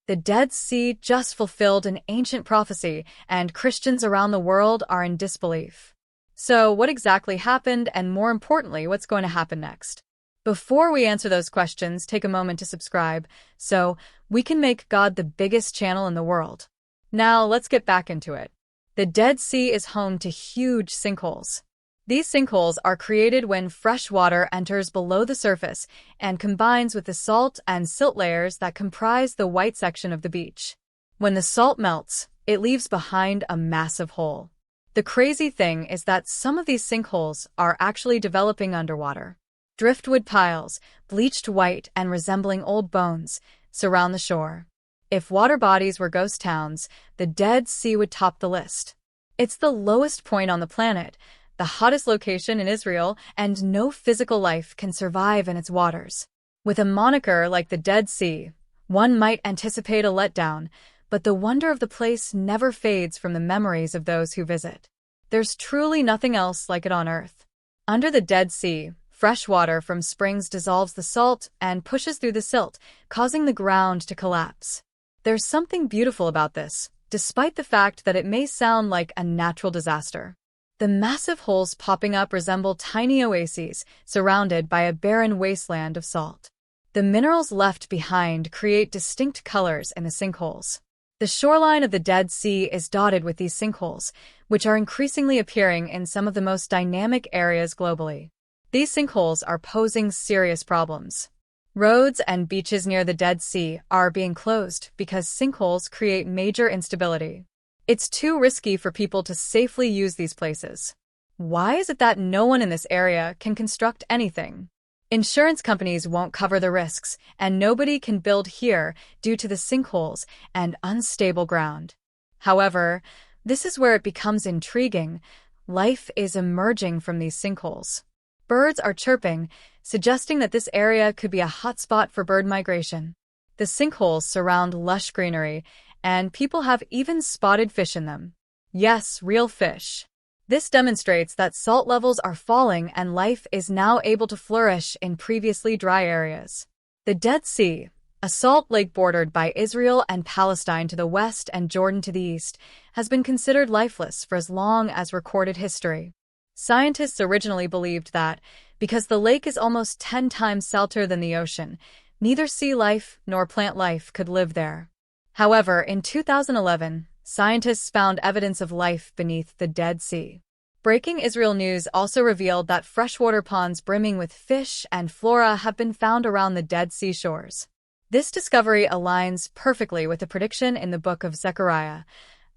The Dead Sea just fulfilled an ancient prophecy, and Christians around the world are in disbelief. So, what exactly happened, and more importantly, what's going to happen next? Before we answer those questions, take a moment to subscribe so we can make God the biggest channel in the world. Now, let's get back into it. The Dead Sea is home to huge sinkholes. These sinkholes are created when fresh water enters below the surface and combines with the salt and silt layers that comprise the white section of the beach. When the salt melts, it leaves behind a massive hole. The crazy thing is that some of these sinkholes are actually developing underwater. Driftwood piles, bleached white and resembling old bones, surround the shore. If water bodies were ghost towns, the Dead Sea would top the list. It's the lowest point on the planet, the hottest location in Israel, and no physical life can survive in its waters. With a moniker like the Dead Sea, one might anticipate a letdown, but the wonder of the place never fades from the memories of those who visit. There's truly nothing else like it on Earth. Under the Dead Sea, fresh water from springs dissolves the salt and pushes through the silt, causing the ground to collapse. There's something beautiful about this, despite the fact that it may sound like a natural disaster. The massive holes popping up resemble tiny oases surrounded by a barren wasteland of salt. The minerals left behind create distinct colors in the sinkholes. The shoreline of the Dead Sea is dotted with these sinkholes, which are increasingly appearing in some of the most dynamic areas globally. These sinkholes are posing serious problems. Roads and beaches near the Dead Sea are being closed because sinkholes create major instability. It's too risky for people to safely use these places. Why is it that no one in this area can construct anything? Insurance companies won't cover the risks, and nobody can build here due to the sinkholes and unstable ground. However, this is where it becomes intriguing. Life is emerging from these sinkholes. Birds are chirping, suggesting that this area could be a hotspot for bird migration. The sinkholes surround lush greenery, and people have even spotted fish in them. Yes, real fish. This demonstrates that salt levels are falling and life is now able to flourish in previously dry areas. The Dead Sea, a salt lake bordered by Israel and Palestine to the west and Jordan to the east, has been considered lifeless for as long as recorded history. Scientists originally believed that, because the lake is almost 10 times salter than the ocean, neither sea life nor plant life could live there. However, in 2011, scientists found evidence of life beneath the Dead Sea. Breaking Israel news also revealed that freshwater ponds brimming with fish and flora have been found around the Dead Sea shores. This discovery aligns perfectly with the prediction in the book of Zechariah.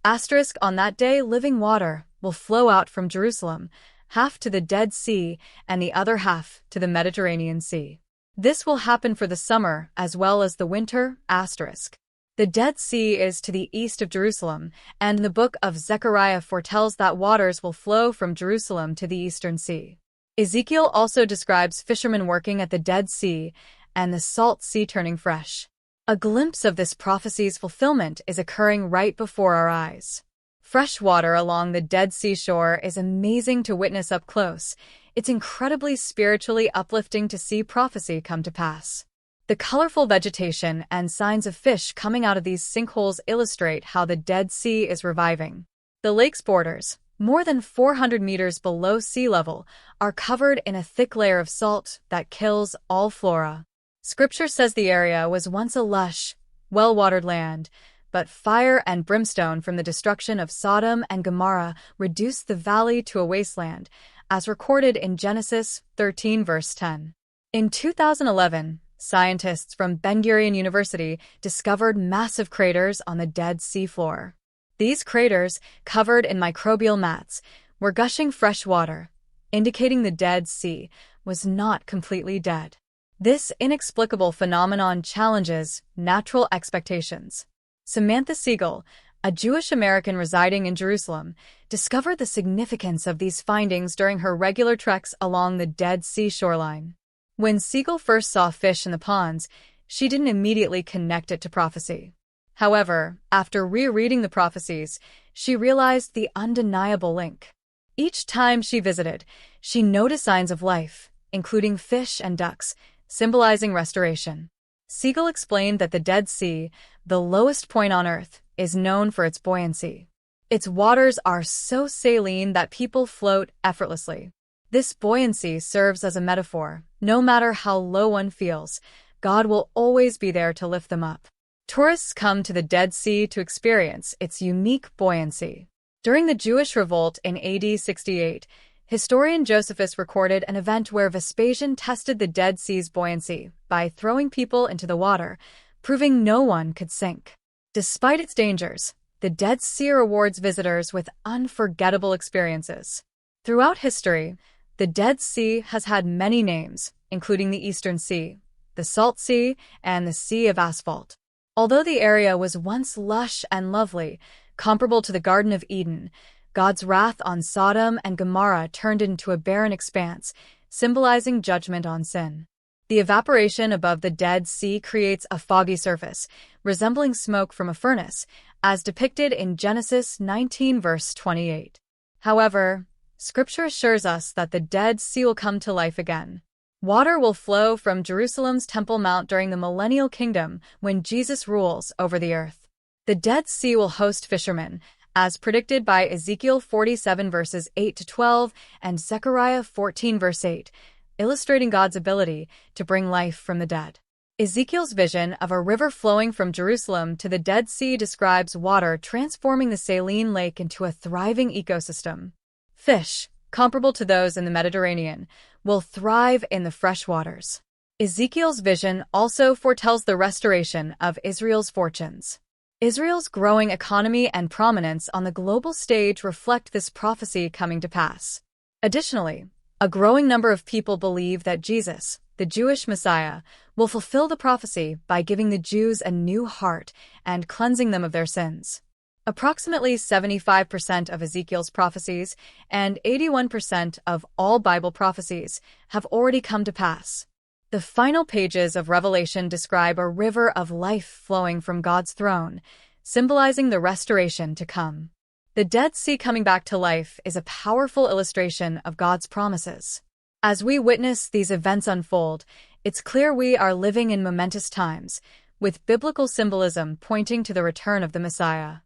Asterisk, on that day, living water will flow out from Jerusalem, half to the Dead Sea and the other half to the Mediterranean Sea. This will happen for the summer as well as the winter, asterisk. The Dead Sea is to the east of Jerusalem, and the book of Zechariah foretells that waters will flow from Jerusalem to the eastern sea. Ezekiel also describes fishermen working at the Dead Sea and the salt sea turning fresh. A glimpse of this prophecy's fulfillment is occurring right before our eyes. Fresh water along the Dead Sea shore is amazing to witness up close. It's incredibly spiritually uplifting to see prophecy come to pass. The colorful vegetation and signs of fish coming out of these sinkholes illustrate how the Dead Sea is reviving. The lake's borders, more than 400 meters below sea level, are covered in a thick layer of salt that kills all flora. Scripture says the area was once a lush, well-watered land, but fire and brimstone from the destruction of Sodom and Gomorrah reduced the valley to a wasteland, as recorded in Genesis 13 verse 10. In 2011, scientists from Ben-Gurion University discovered massive craters on the Dead Sea floor. These craters, covered in microbial mats, were gushing fresh water, indicating the Dead Sea was not completely dead. This inexplicable phenomenon challenges natural expectations. Samantha Siegel, a Jewish American residing in Jerusalem, discovered the significance of these findings during her regular treks along the Dead Sea shoreline. When Siegel first saw fish in the ponds, she didn't immediately connect it to prophecy. However, after rereading the prophecies, she realized the undeniable link. Each time she visited, she noticed signs of life, including fish and ducks, symbolizing restoration. Siegel explained that the Dead Sea, the lowest point on Earth, is known for its buoyancy. Its waters are so saline that people float effortlessly. This buoyancy serves as a metaphor. No matter how low one feels, God will always be there to lift them up. Tourists come to the Dead Sea to experience its unique buoyancy. During the Jewish revolt in AD 68, historian Josephus recorded an event where Vespasian tested the Dead Sea's buoyancy by throwing people into the water, proving no one could sink. Despite its dangers, the Dead Sea rewards visitors with unforgettable experiences. Throughout history, the Dead Sea has had many names, including the Eastern Sea, the Salt Sea, and the Sea of Asphalt. Although the area was once lush and lovely, comparable to the Garden of Eden, God's wrath on Sodom and Gomorrah turned into a barren expanse, symbolizing judgment on sin. The evaporation above the Dead Sea creates a foggy surface, resembling smoke from a furnace, as depicted in Genesis 19 verse 28. However, Scripture assures us that the Dead Sea will come to life again. Water will flow from Jerusalem's Temple Mount during the Millennial Kingdom when Jesus rules over the earth. The Dead Sea will host fishermen, as predicted by Ezekiel 47 verses 8 to 12 and Zechariah 14 verse 8, illustrating God's ability to bring life from the dead. Ezekiel's vision of a river flowing from Jerusalem to the Dead Sea describes water transforming the saline lake into a thriving ecosystem. Fish, comparable to those in the Mediterranean, will thrive in the fresh waters. Ezekiel's vision also foretells the restoration of Israel's fortunes. Israel's growing economy and prominence on the global stage reflect this prophecy coming to pass. Additionally, a growing number of people believe that Jesus, the Jewish Messiah, will fulfill the prophecy by giving the Jews a new heart and cleansing them of their sins. Approximately 75% of Ezekiel's prophecies and 81% of all Bible prophecies have already come to pass. The final pages of Revelation describe a river of life flowing from God's throne, symbolizing the restoration to come. The Dead Sea coming back to life is a powerful illustration of God's promises. As we witness these events unfold, it's clear we are living in momentous times, with biblical symbolism pointing to the return of the Messiah.